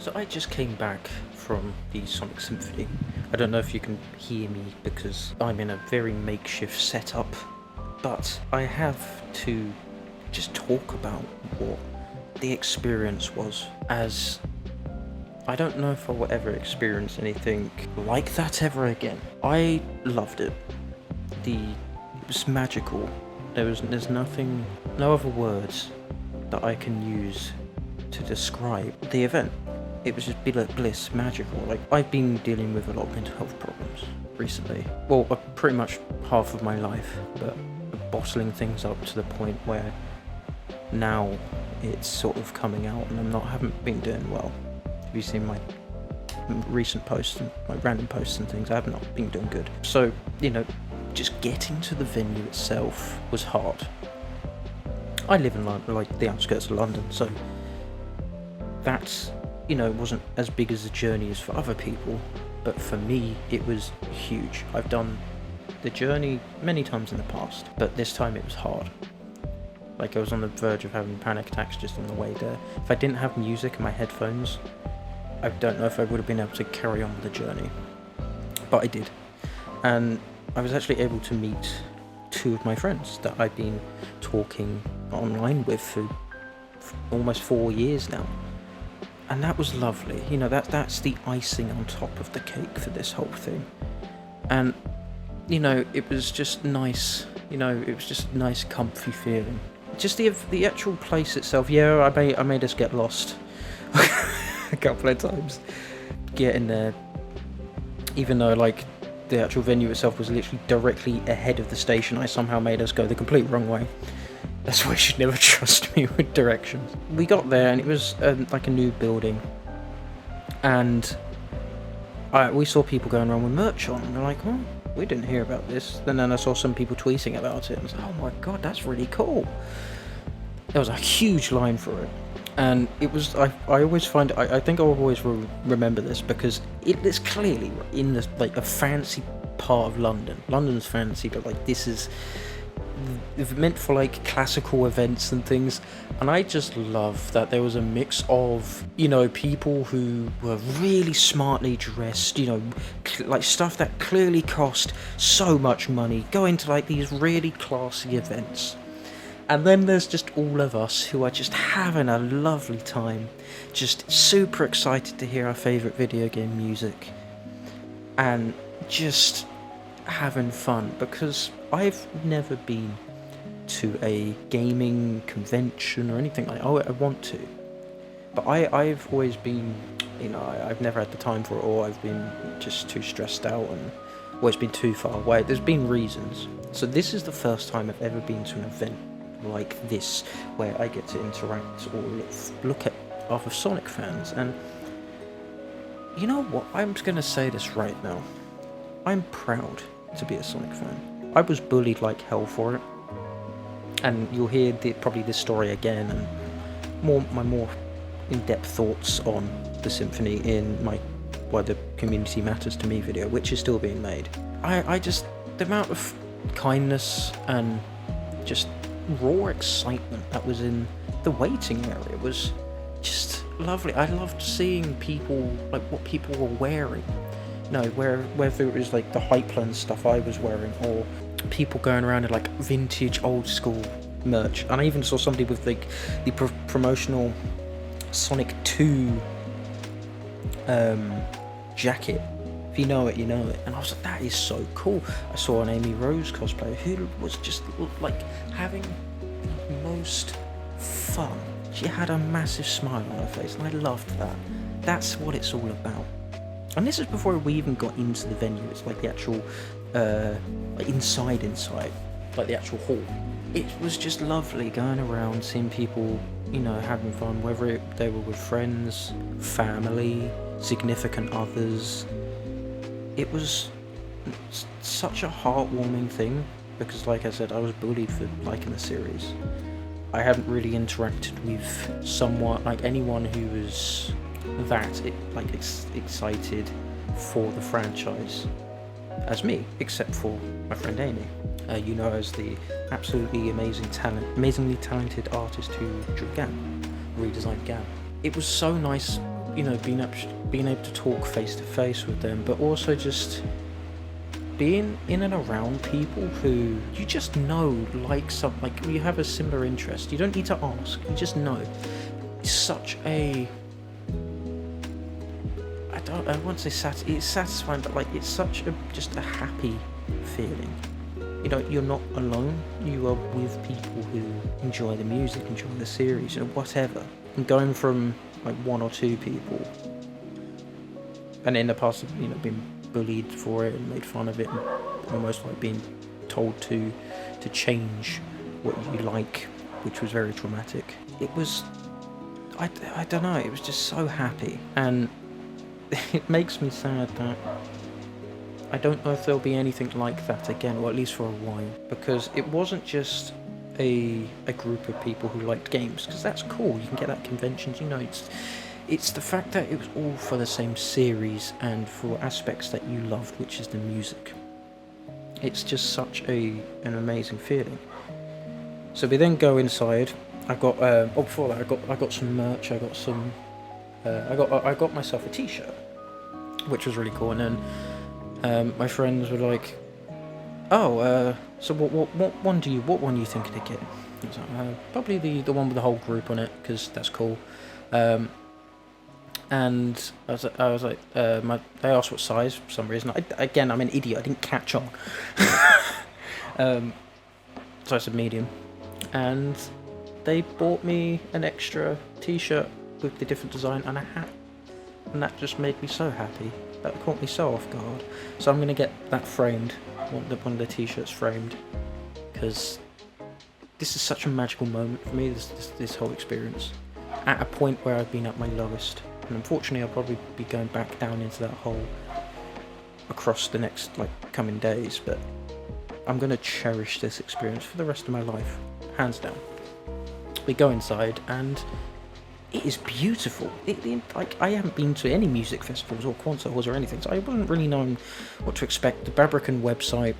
So I just came back from the Sonic Symphony. I don't know if you can hear me because I'm in a very makeshift setup, but I have to just talk about what the experience was, as I don't know if I will ever experience anything like that ever again. I loved it. It was magical. There's nothing, no other words that I can use to describe the event. It was just bliss, magical. Like, I've been dealing with a lot of mental health problems recently. Well, pretty much half of my life, but bottling things up to the point where now it's sort of coming out and haven't been doing well. Have you seen my recent posts and my random posts and things? I have not been doing good. So, just getting to the venue itself was hard. I live in London, like the outskirts of London, so that's, wasn't as big as a journey as for other people, but for me it was huge. I've done the journey many times in the past, but this time it was hard. Like, I was on the verge of having panic attacks just on the way there. If I didn't have music in my headphones, I don't know if I would have been able to carry on the journey, but I did. And I was actually able to meet two of my friends that I've been talking online with for almost 4 years now. And that was lovely. That's the icing on top of the cake for this whole thing. And, it was just nice. It was just a nice, comfy feeling. Just the actual place itself. Yeah, I made us get lost a couple of times getting there. Even though, the actual venue itself was literally directly ahead of the station, I somehow made us go the complete wrong way. That's why you should never trust me with directions. We got there and it was like a new building, and we saw people going around with merch on, and we're like, oh, we didn't hear about this. And then I saw some people tweeting about it, and I was like, oh my god, that's really cool. There was a huge line for it, and it was, I always find, I think I'll always remember this, because it's clearly in this, a fancy part of London. London's fancy, but this is meant for classical events and things, and I just love that there was a mix of people who were really smartly dressed, stuff that clearly cost so much money, going to these really classy events, and then there's just all of us who are just having a lovely time, just super excited to hear our favourite video game music and just having fun, because I've never been to a gaming convention or anything like that. I want to, but I've always been, I've never had the time for it, or I've been just too stressed out and always been too far away. There's been reasons. So this is the first time I've ever been to an event like this, where I get to interact or look at other Sonic fans. And you know what? I'm just going to say this right now. I'm proud to be a Sonic fan. I was bullied like hell for it, and you'll hear probably this story again and my more in-depth thoughts on the Symphony in my Why the Community Matters to Me video, which is still being made. I just, the amount of kindness and just raw excitement that was in the waiting area was just lovely. I loved seeing people, what people were wearing. Whether it was the Hypeland stuff I was wearing, or people going around in vintage old school merch. And I even saw somebody with the promotional Sonic 2 jacket. If you know it, you know it. And I was like, that is so cool. I saw an Amy Rose cosplayer who was just having the most fun. She had a massive smile on her face, and I loved that. That's what it's all about. And this is before we even got into the venue. It's the actual inside, the actual hall. It was just lovely going around, seeing people, having fun, whether they were with friends, family, significant others. It was such a heartwarming thing, because like I said, I was bullied for liking the series. I haven't really interacted with someone, anyone who was that excited for the franchise as me, except for my friend Amy, as the absolutely amazingly talented artist who drew Gam, redesigned Gam. It was so nice you know, being able to talk face to face with them, but also just being in and around people who you just know like you have a similar interest. You don't need to ask, you just know. It's such a, I won't say it's satisfying, but like it's such a just a happy feeling. You know, you're not alone, you are with people who enjoy the music, enjoy the series, or whatever. And going from like 1 or 2 people, and in the past, you know, been bullied for it and made fun of it, and almost like being told to change what you like, which was very traumatic. It was, I don't know, it was just so happy, and it makes me sad that I don't know if there'll be anything like that again, or at least for a while, because it wasn't just a group of people who liked games, because that's cool, you can get that at conventions, you know, it's the fact that it was all for the same series and for aspects that you loved, which is the music. It's just such an amazing feeling. So we then go inside. I got before that I got some merch. I got some I got myself a t-shirt, which was really cool. And then my friends were like, "Oh, so what one do you thinking of getting?" I was like, probably the one with the whole group on it, because that's cool. And I was like, they asked what size for some reason. Again, I'm an idiot. I didn't catch on. So I said medium, and they bought me an extra t-shirt with the different design and a hat, and that just made me so happy. That caught me so off guard. So I'm gonna get that framed, one of the t-shirts framed, because this is such a magical moment for me. This whole experience, at a point where I've been at my lowest. And unfortunately, I'll probably be going back down into that hole across the next coming days, but I'm going to cherish this experience for the rest of my life, hands down. We go inside and it is beautiful. I haven't been to any music festivals or concert halls or anything, so I wasn't really knowing what to expect. The Babrakan website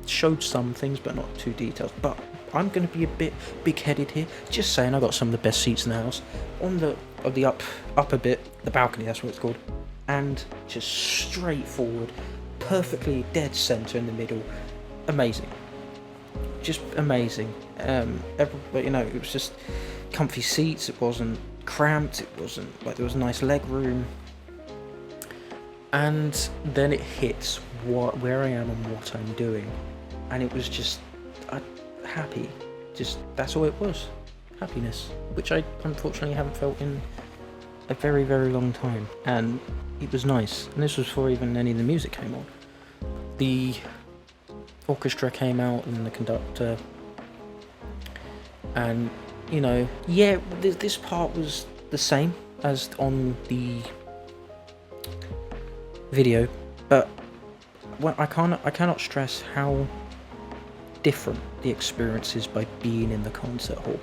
showed some things, but not too detailed. But I'm going to be a bit big-headed here. Just saying, I got some of the best seats in the house. On the upper bit, the balcony, that's what it's called, and just straight forward, perfectly dead centre in the middle. Amazing, just amazing. Everybody, you know, it was just comfy seats. It wasn't cramped. It wasn't like there was a nice leg room. And then it hits where I am and what I'm doing, and it was just happy. Just that's all it was. Happiness, which I unfortunately haven't felt in a very, very long time, and it was nice. And this was before even any of the music came on. The orchestra came out and the conductor, and you know, yeah, this part was the same as on the video, but I cannot stress how different the experience is by being in the concert hall.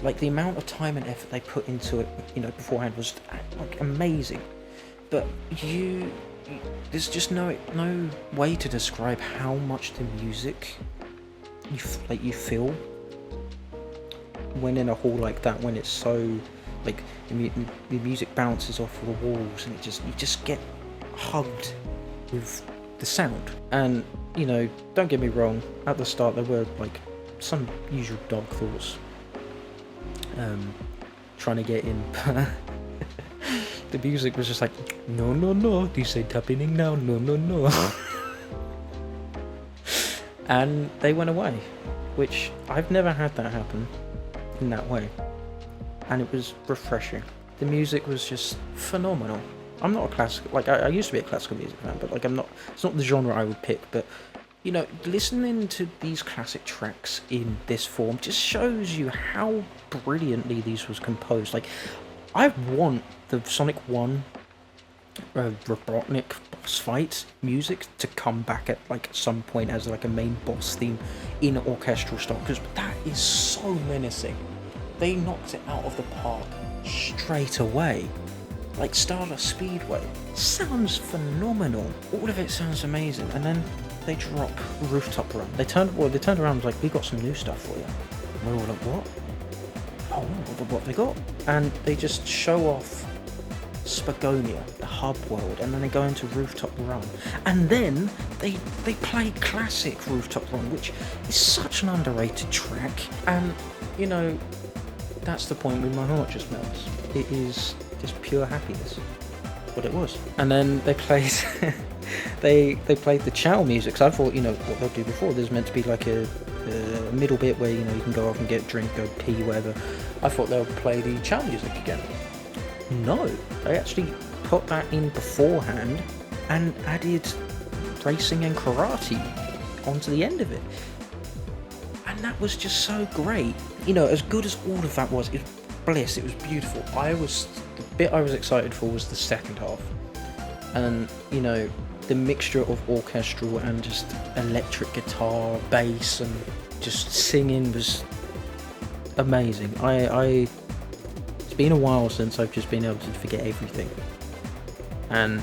Like, the amount of time and effort they put into it, you know, beforehand was like amazing. But there's just no way to describe how much the music you feel when in a hall like that, when it's so like the music bounces off of the walls, and you just get hugged with the sound. And you know, don't get me wrong, at the start there were like some usual dog thoughts trying to get in, but the music was just like, no, this ain't happening now, no. And they went away, which I've never had that happen in that way, and it was refreshing. The music was just phenomenal. I'm not a classical, I used to be a classical music fan, but it's not the genre I would pick. But you know, listening to these classic tracks in this form just shows you how brilliantly these was composed. Like, I want the Sonic 1 Robotnik boss fight music to come back at some point as a main boss theme in orchestral style, because that is so menacing. They knocked it out of the park straight away. Like Stardust Speedway sounds phenomenal. All of it sounds amazing, and then they drop Rooftop Run. They turned around and was like, "We got some new stuff for you." And we were all like, "What? Oh, what they got?" and they just show off Spagonia, the hub world, and then they go into Rooftop Run, and then they play classic Rooftop Run, which is such an underrated track, and you know, that's the point where my heart just melts. It is just pure happiness, what it was. And then they played they played the Chow music, so I thought, you know, what they'll do before, there's meant to be like a middle bit where, you know, you can go off and get a drink, go pee, whatever. I thought they'll play the Chow music again. No, they actually put that in beforehand and added racing and karate onto the end of it. And that was just so great. You know, as good as all of that was, it was bliss, it was beautiful. The bit I was excited for was the second half. And, you know, the mixture of orchestral and just electric guitar, bass, and just singing was amazing. It's been a while since I've just been able to forget everything, and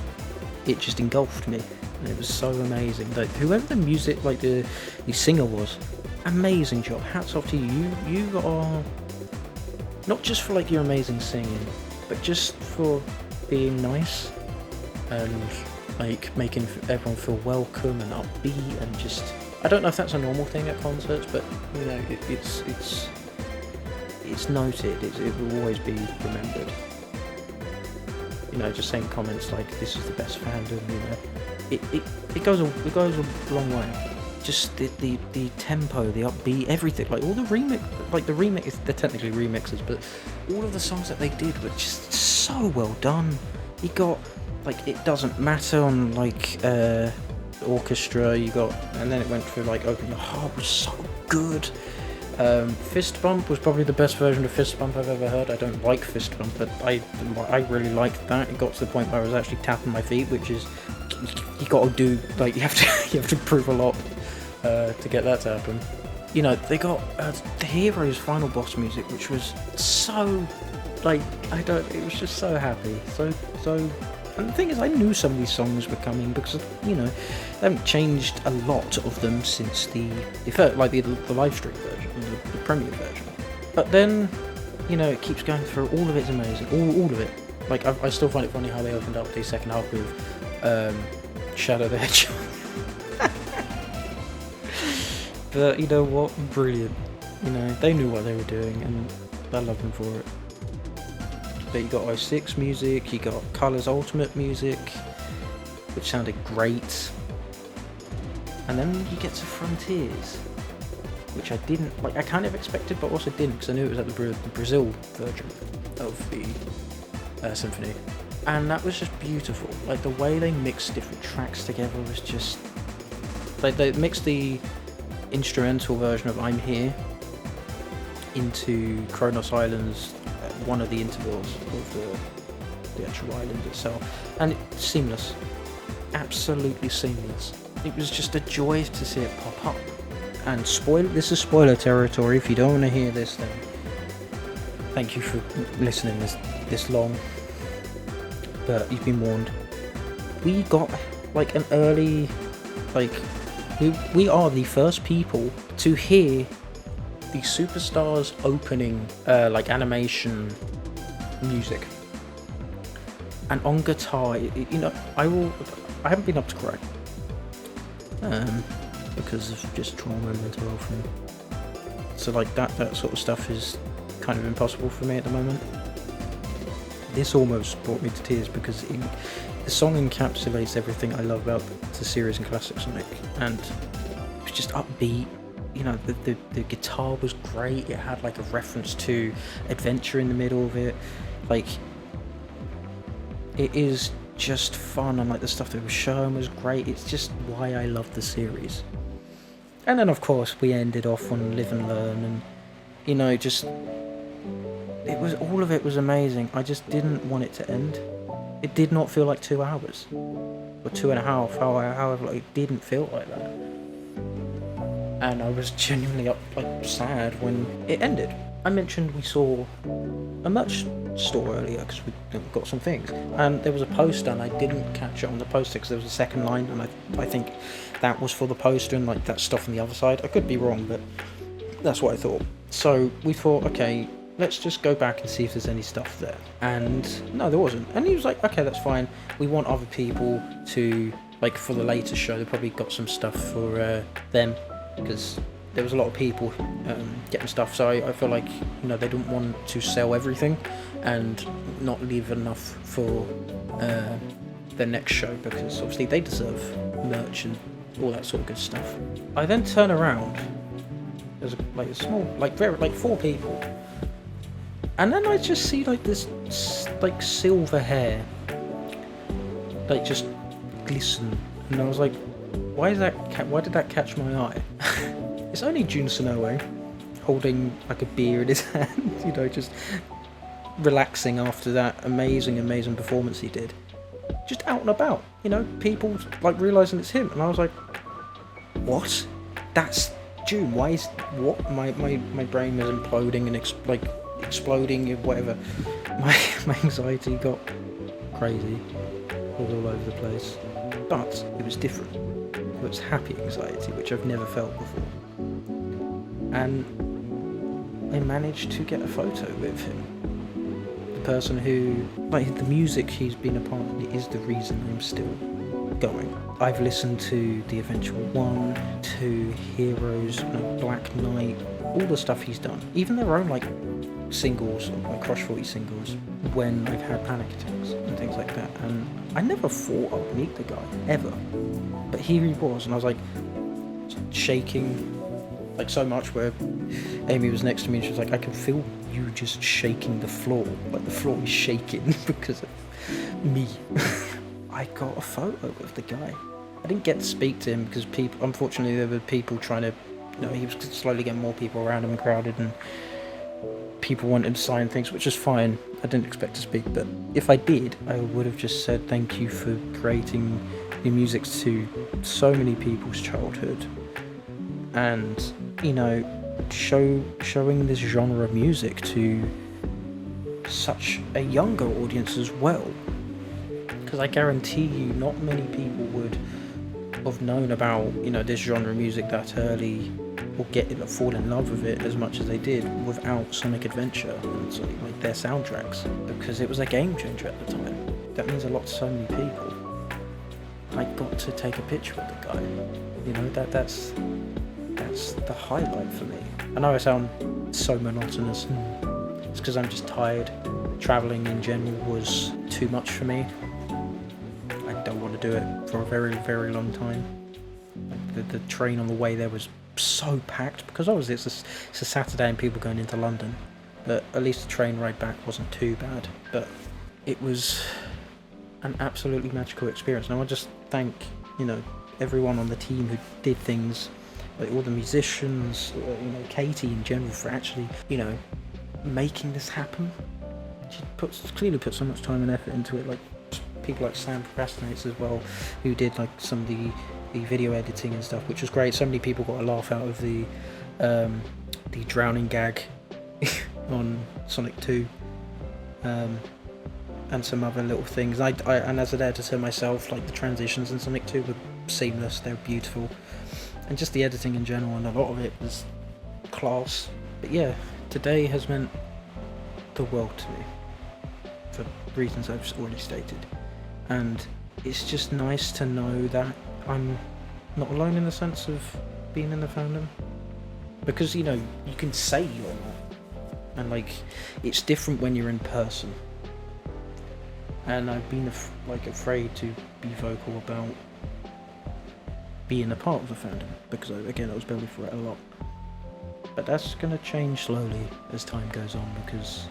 it just engulfed me, and it was so amazing. Like, whoever the music, like the singer was, amazing job. Hats off to you. You are not just for like your amazing singing, but just for being nice and like making everyone feel welcome and upbeat, and just, I don't know if that's a normal thing at concerts, but you know, it's noted. It will always be remembered. You know, just saying comments like "this is the best fandom," you know, it goes a long way. Just the tempo, the upbeat, everything, like all the remix, they're technically remixes, but all of the songs that they did were just so well done. You got like It Doesn't Matter on like orchestra, you got, and then it went through like Open Your Heart was so good. Fist Bump was probably the best version of Fist Bump I've ever heard. I don't like Fist Bump, but I really liked that. It got to the point where I was actually tapping my feet, which is, you got to do, like, you have to prove a lot to get that to happen. You know, they got the Hero's final boss music, which was so, like, it was just so happy, so. And the thing is, I knew some of these songs were coming because, you know, they haven't changed a lot of them since the live stream version, the premiere version. But then, you know, it keeps going through. All of it's amazing. All of it. Like, I still find it funny how they opened up the second half with Shadow the Hedgehog. But you know what? Brilliant. You know, they knew what they were doing, and I love them for it. But you got 06 music, you got Colour's Ultimate music, which sounded great. And then you get to Frontiers, which I didn't, like, I kind of expected, but also didn't, because I knew it was like the Brazil version of the symphony. And that was just beautiful. Like, the way they mixed different tracks together was just, like, they mixed the instrumental version of I'm Here into Kronos Island's one of the intervals of the actual island itself, and it's seamless, absolutely seamless. It was just a joy to see it pop up. And this is spoiler territory. If you don't want to hear this, then thank you for listening this long, but you've been warned. We got like an early, like, we are the first people to hear the Superstars opening like animation music, and on guitar, you know, I haven't been up to cry because of just trauma and mental health, and so like that sort of stuff is kind of impossible for me at the moment. This almost brought me to tears because the song encapsulates everything I love about the series and classic Sonic, and it was just upbeat. You know, the guitar was great. It had like a reference to adventure in the middle of it. Like, it is just fun, and like the stuff that was shown was great. It's just why I love the series. And then of course we ended off on Live and Learn, and you know, just all of it was amazing. I just didn't want it to end. It did not feel like 2 hours or 2.5 however, like, it didn't feel like that. And I was genuinely sad when it ended. I mentioned we saw a merch store earlier because we got some things, and there was a poster, and I didn't catch it on the poster because there was a second line, and I think that was for the poster, and like that stuff on the other side. I could be wrong, but that's what I thought. So we thought, okay, let's just go back and see if there's any stuff there. And no, there wasn't. And he was like, okay, that's fine. We want other people to, like, for the later show, they probably got some stuff for them, because there was a lot of people getting stuff. So I feel like, you know, they didn't want to sell everything and not leave enough for the next show, because obviously they deserve merch and all that sort of good stuff. I then turn around. There's a small, like 4 people. And then I just see like this like silver hair like just glisten, and I was like, why did that catch my eye? It's only Jun Senoue holding like a beer in his hand, you know, just relaxing after that amazing performance he did. Just out and about, you know, people like realising it's him, and I was like, what? That's Jun. Why is what? My brain was imploding and exploding, whatever. My anxiety got crazy. It was all over the place. But it was different. It was happy anxiety, which I've never felt before. And I managed to get a photo with him. The person who, like, the music he's been a part of is the reason I'm still going. I've listened to The Eventual One, to Heroes, Black Knight, all the stuff he's done. Even their own, like, singles, like Crush 40 singles, when I've had panic attacks and things like that. And I never thought I would meet the guy, ever. But here he was, and I was like, shaking, like so much, where Amy was next to me and she was like, I can feel you just shaking the floor, like the floor is shaking because of me. I got a photo of the guy. I didn't get to speak to him because people, unfortunately, there were people trying to, you know, he was slowly getting more people around him, crowded, and people wanted to sign things, which is fine. I didn't expect to speak, but if I did, I would have just said thank you for creating new music to so many people's childhood, and, you know, showing this genre of music to such a younger audience as well. Because I guarantee you, not many people would have known about, you know, this genre of music that early, or fall in love with it as much as they did without Sonic Adventure and Sonic, like, their soundtracks, because it was a game changer at the time. That means a lot to so many people. I got to take a picture with the guy. You know, that's the highlight for me. I know I sound so monotonous. It's because I'm just tired. Travelling in general was too much for me. I don't want to do it for a very, very long time. Like the train on the way there was so packed, because obviously it's a Saturday and people going into London, but at least the train ride back wasn't too bad. But it was an absolutely magical experience, and I want to just thank, you know, everyone on the team who did things, like all the musicians, you know, Katie in general, for actually, you know, making this happen. She clearly put so much time and effort into it. Like people like Sam Procrastinates as well, who did like some of the video editing and stuff, which was great. So many people got a laugh out of the drowning gag on Sonic 2, and some other little things. And as an editor myself, like the transitions in Sonic 2 were seamless, they were beautiful, and just the editing in general, and a lot of it was class. But yeah, today has meant the world to me, for reasons I've already stated, and it's just nice to know that I'm not alone in the sense of being in the fandom, because, you know, you can say you're not, and like it's different when you're in person. And I've been afraid to be vocal about being a part of the fandom, because I was building for it a lot. But that's going to change slowly as time goes on, because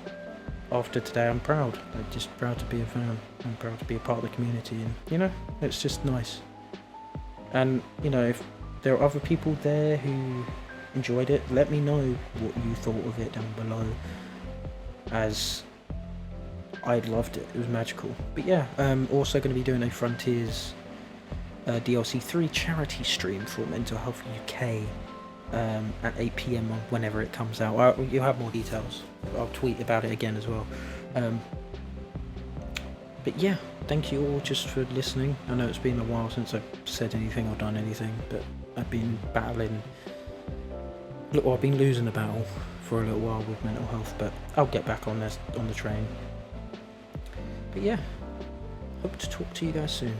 after today I'm proud. I'm just proud to be a fan. I'm proud to be a part of the community, and, you know, it's just nice. And, you know, if there are other people there who enjoyed it, let me know what you thought of it down below, as I loved it. It was magical. But yeah, also going to be doing a Frontiers DLC 3 charity stream for Mental Health UK at 8 PM on whenever it comes out. You'll have more details. I'll tweet about it again as well. But yeah, thank you all just for listening. I know it's been a while since I've said anything or done anything, but I've been battling. Look, I've been losing a battle for a little while with mental health, but I'll get back on the train. But yeah, hope to talk to you guys soon.